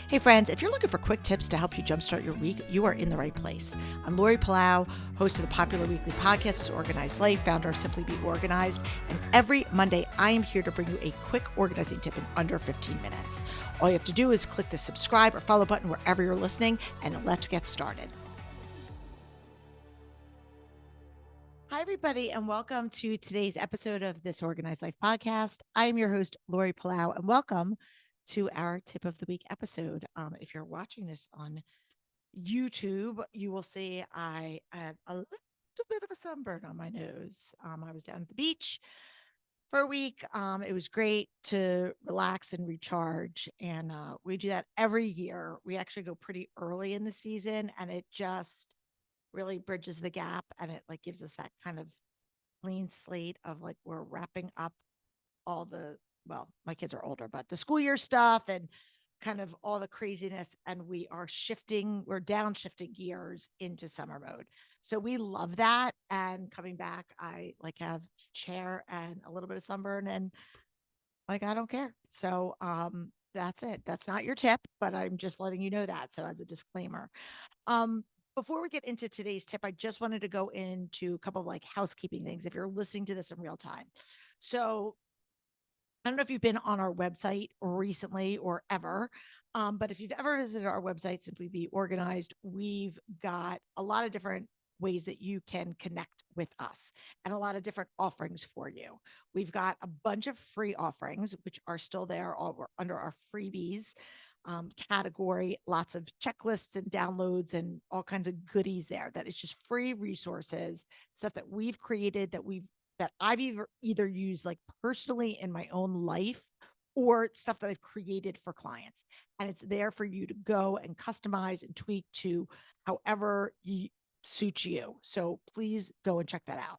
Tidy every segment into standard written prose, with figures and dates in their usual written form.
Hey friends, if you're looking for quick tips to help you jumpstart your week, you are in the right place. I'm Lori Palau, host of the popular weekly podcast, Organized Life, founder of Simply Be Organized. And every Monday, I am here to bring you a quick organizing tip in under 15 minutes. All you have to do is click the subscribe or follow button wherever you're listening, and let's get started. Hi, everybody, and welcome to today's episode of this Organized Life podcast. I am your host, Lori Palau, and welcome to our tip of the week episode. If you're watching this on YouTube, you will see I have a little bit of a sunburn on my nose. I was down at the beach for a week. It was great to relax and recharge, and we do that every year. We actually go pretty early in the season, and it just really bridges the gap, and it like gives us that kind of clean slate of like we're wrapping up all the well, my kids are older, but the school year stuff and kind of all the craziness. And we're downshifting gears into summer mode. So we love that. And coming back, I like have chair and a little bit of sunburn and like I don't care. So that's it. That's not your tip, but I'm just letting you know that. So as a disclaimer. Um before we get into today's tip, I just wanted to go into a couple of like housekeeping things if you're listening to this in real time. So I don't know if you've been on our website recently or ever, but if you've ever visited our website, Simply Be Organized, we've got a lot of different ways that you can connect with us and a lot of different offerings for you. We've got a bunch of free offerings, which are still there all under our freebies category, lots of checklists and downloads and all kinds of goodies there that is just free resources, stuff that we've created that I've either used like personally in my own life or stuff that I've created for clients. And it's there for you to go and customize and tweak to however suits you. So please go and check that out.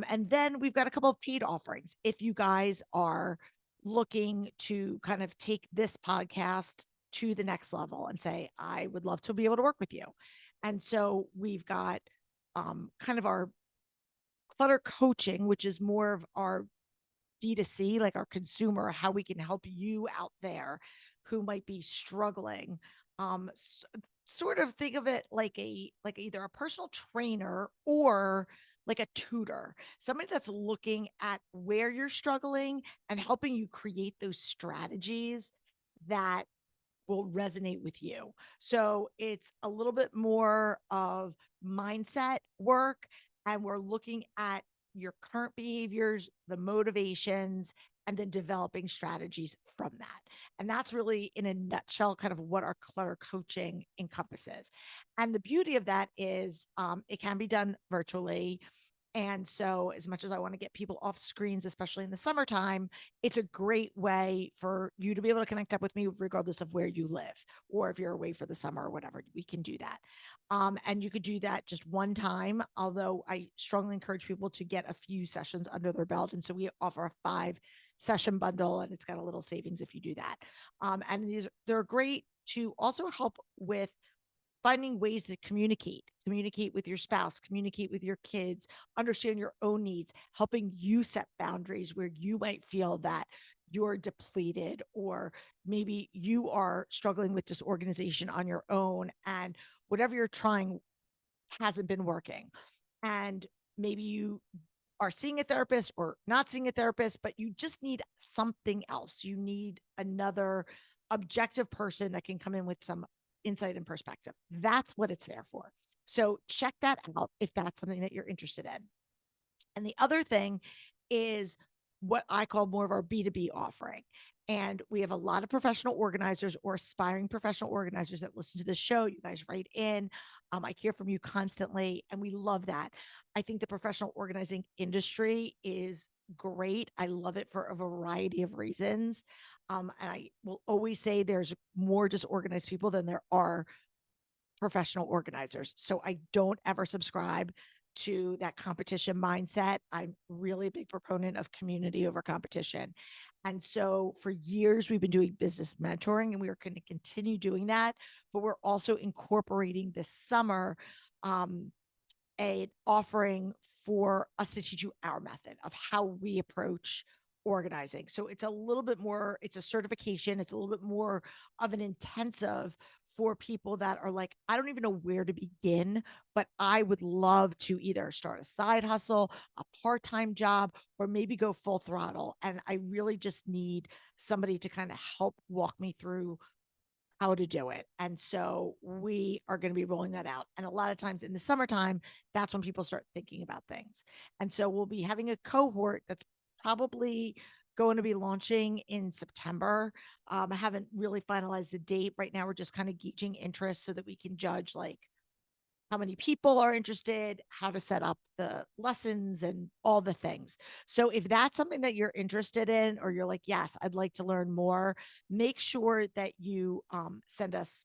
And then we've got a couple of paid offerings. If you guys are looking to kind of take this podcast to the next level and say, I would love to be able to work with you. And so we've got kind of our clutter coaching, which is more of our B2C, like our consumer, how we can help you out there who might be struggling. Sort of think of it like either a personal trainer or like a tutor, somebody that's looking at where you're struggling and helping you create those strategies that will resonate with you. So it's a little bit more of mindset work. And we're looking at your current behaviors, the motivations, and then developing strategies from that. And that's really, in a nutshell, kind of what our clutter coaching encompasses. And the beauty of that is it can be done virtually. And so, as much as I want to get people off screens, especially in the summertime, it's a great way for you to be able to connect up with me, regardless of where you live, or if you're away for the summer or whatever, we can do that. And you could do that just one time, although I strongly encourage people to get a few sessions under their belt. And so, we offer a 5 session bundle, and it's got a little savings if you do that. And they're great to also help with finding ways to communicate with your spouse, communicate with your kids, understand your own needs, helping you set boundaries where you might feel that you're depleted, or maybe you are struggling with disorganization on your own and whatever you're trying hasn't been working. And maybe you are seeing a therapist or not seeing a therapist, but you just need something else. You need another objective person that can come in with some insight and perspective. That's what it's there for. So check that out if that's something that you're interested in. And the other thing is what I call more of our B2B offering. And we have a lot of professional organizers or aspiring professional organizers that listen to the show. You guys write in. I hear from you constantly, and we love that. I think the professional organizing industry is great. I love it for a variety of reasons. And I will always say there's more disorganized people than there are professional organizers. So I don't ever subscribe to that competition mindset. I'm really a big proponent of community over competition. And so for years, we've been doing business mentoring, and we are going to continue doing that. But we're also incorporating this summer an offering for us to teach you our method of how we approach organizing. So it's a little bit more, it's a certification, it's a little bit more of an intensive for people that are like, I don't even know where to begin, but I would love to either start a side hustle, a part time job, or maybe go full throttle. And I really just need somebody to kind of help walk me through how to do it. And so we are going to be rolling that out. And a lot of times in the summertime, that's when people start thinking about things. And so we'll be having a cohort that's probably going to be launching in September. I haven't really finalized the date. Right now, we're just kind of gauging interest so that we can judge like how many people are interested, how to set up the lessons, and all the things. So, if that's something that you're interested in, or you're like, yes, I'd like to learn more, make sure that you send us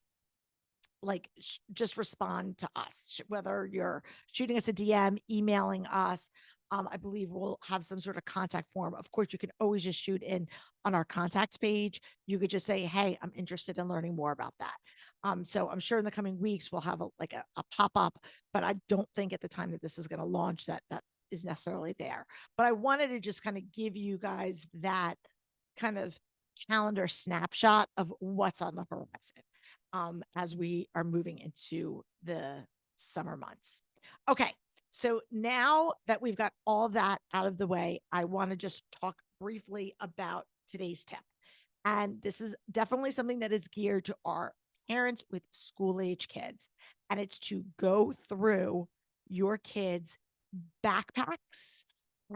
like just respond to us, whether you're shooting us a DM, emailing us. I believe we'll have some sort of contact form. Of course, you can always just shoot in on our contact page. You could just say, hey, I'm interested in learning more about that. So I'm sure in the coming weeks we'll have a pop-up, but I don't think at the time that this is going to launch that is necessarily there. But I wanted to just kind of give you guys that kind of calendar snapshot of what's on the horizon as we are moving into the summer months. Okay, so now that we've got all that out of the way, I want to just talk briefly about today's tip. And this is definitely something that is geared to our parents with school age kids. And it's to go through your kids' backpacks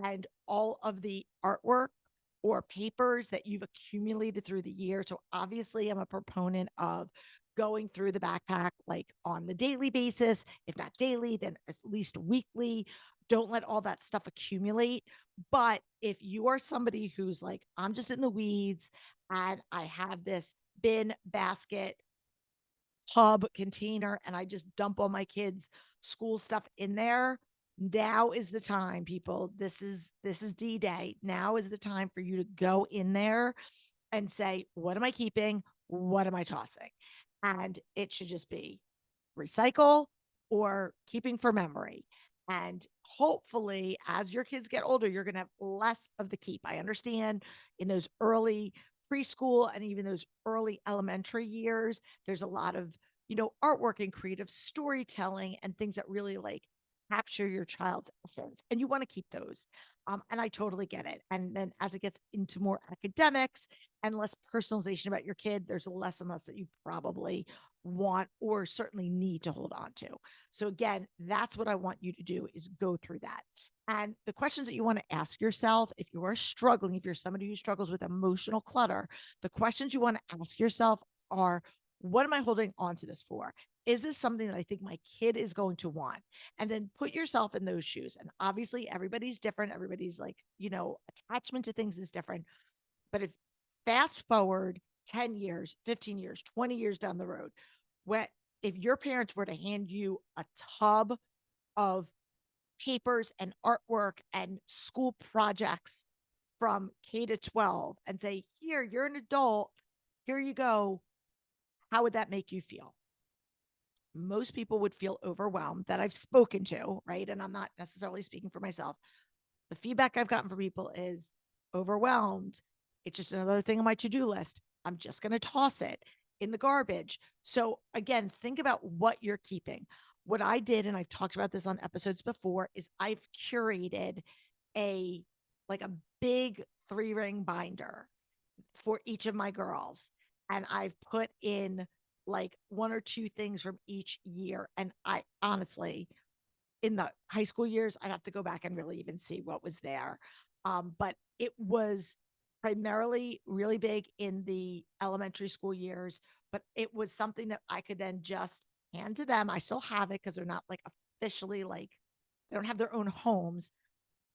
and all of the artwork or papers that you've accumulated through the year. So obviously, I'm a proponent of going through the backpack like on the daily basis, if not daily, then at least weekly. Don't let all that stuff accumulate. But if you are somebody who's like, I'm just in the weeds and I have this bin, basket, tub, container, and I just dump all my kids' school stuff in there, now is the time, people. This is D-Day. Now is the time for you to go in there and say, what am I keeping? What am I tossing? And it should just be recycle or keeping for memory. And hopefully, as your kids get older, you're going to have less of the keep. I understand in those early preschool and even those early elementary years, there's a lot of, artwork and creative storytelling and things that really like capture your child's essence. And you want to keep those. And I totally get it. And then as it gets into more academics and less personalization about your kid, there's less and less that you probably want or certainly need to hold on to. So again, that's what I want you to do is go through that. And the questions that you want to ask yourself, if you are struggling, if you're somebody who struggles with emotional clutter, the questions you want to ask yourself are, what am I holding on to this for? Is this something that I think my kid is going to want? And then put yourself in those shoes. And obviously, everybody's different. Everybody's like, attachment to things is different. But if fast forward 10 years, 15 years, 20 years down the road, if your parents were to hand you a tub of papers and artwork and school projects from K to 12 and say, here, you're an adult, here you go, how would that make you feel? Most people would feel overwhelmed that I've spoken to, right? And I'm not necessarily speaking for myself. The feedback I've gotten from people is overwhelmed. It's just another thing on my to-do list. I'm just going to toss it in the garbage. So again, think about what you're keeping. What I did, and I've talked about this on episodes before, is I've curated a big 3-ring binder for each of my girls. And I've put in like 1 or 2 things from each year. And I honestly, in the high school years, I'd have to go back and really even see what was there. But it was primarily really big in the elementary school years, but it was something that I could then just hand to them. I still have it because they're not like officially like, they don't have their own homes,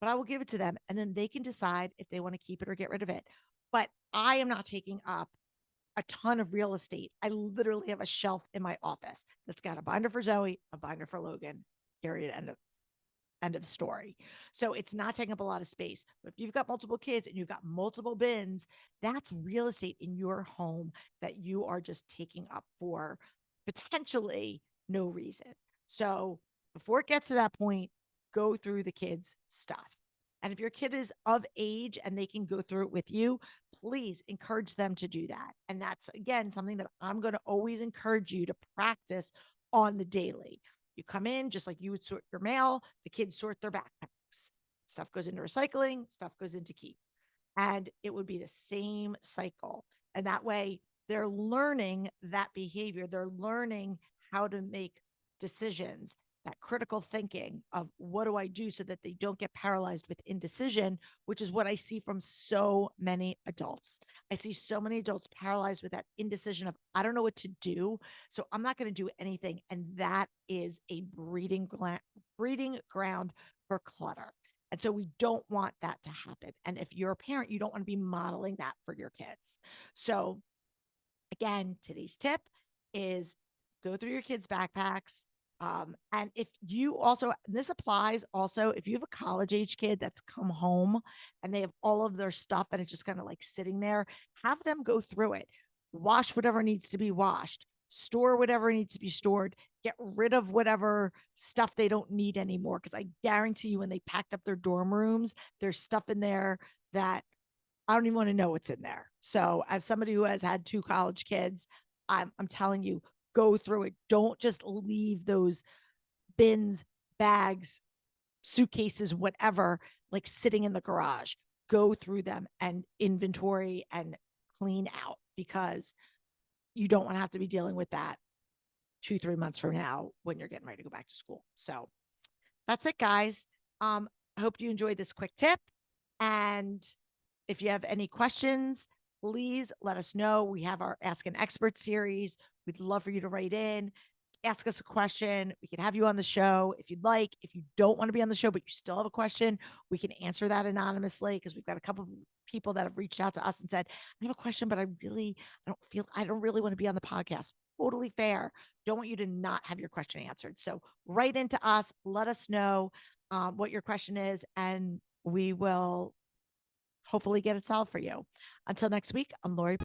but I will give it to them and then they can decide if they want to keep it or get rid of it. But I am not taking up a ton of real estate. I literally have a shelf in my office that's got a binder for Zoe, a binder for Logan, period, end of story. So it's not taking up a lot of space. But if you've got multiple kids and you've got multiple bins, that's real estate in your home that you are just taking up for potentially no reason. So before it gets to that point, go through the kids' stuff. And if your kid is of age and they can go through it with you, please encourage them to do that. And that's, again, something that I'm going to always encourage you to practice on the daily. You come in just like you would sort your mail, the kids sort their backpacks. Stuff goes into recycling, stuff goes into keep. And it would be the same cycle. And that way they're learning that behavior. They're learning how to make decisions, that critical thinking of what do I do so that they don't get paralyzed with indecision, which is what I see from so many adults. I see so many adults paralyzed with that indecision of, I don't know what to do, so I'm not going to do anything. And that is a breeding ground for clutter. And so we don't want that to happen. And if you're a parent, you don't want to be modeling that for your kids. So again, today's tip is go through your kids' backpacks. And if you also, this applies also, if you have a college age kid that's come home and they have all of their stuff and it's just kind of like sitting there, have them go through it, wash whatever needs to be washed, store whatever needs to be stored, get rid of whatever stuff they don't need anymore. Because I guarantee you, when they packed up their dorm rooms, there's stuff in there that I don't even want to know what's in there. So, as somebody who has had two college kids, I'm telling you, go through it. Don't just leave those bins, bags, suitcases, whatever, like sitting in the garage. Go through them and inventory and clean out, because you don't want to have to be dealing with that 2-3 months from now when you're getting ready to go back to school. So that's it, guys. I hope you enjoyed this quick tip. And if you have any questions, please let us know. We have our Ask an Expert series. We'd love for you to write in, ask us a question. We can have you on the show if you'd like. If you don't want to be on the show, but you still have a question, we can answer that anonymously, because we've got a couple of people that have reached out to us and said, I have a question, but I don't really want to be on the podcast. Totally fair. Don't want you to not have your question answered. So write into us, let us know what your question is, and we will hopefully get it solved for you. Until next week, I'm Lori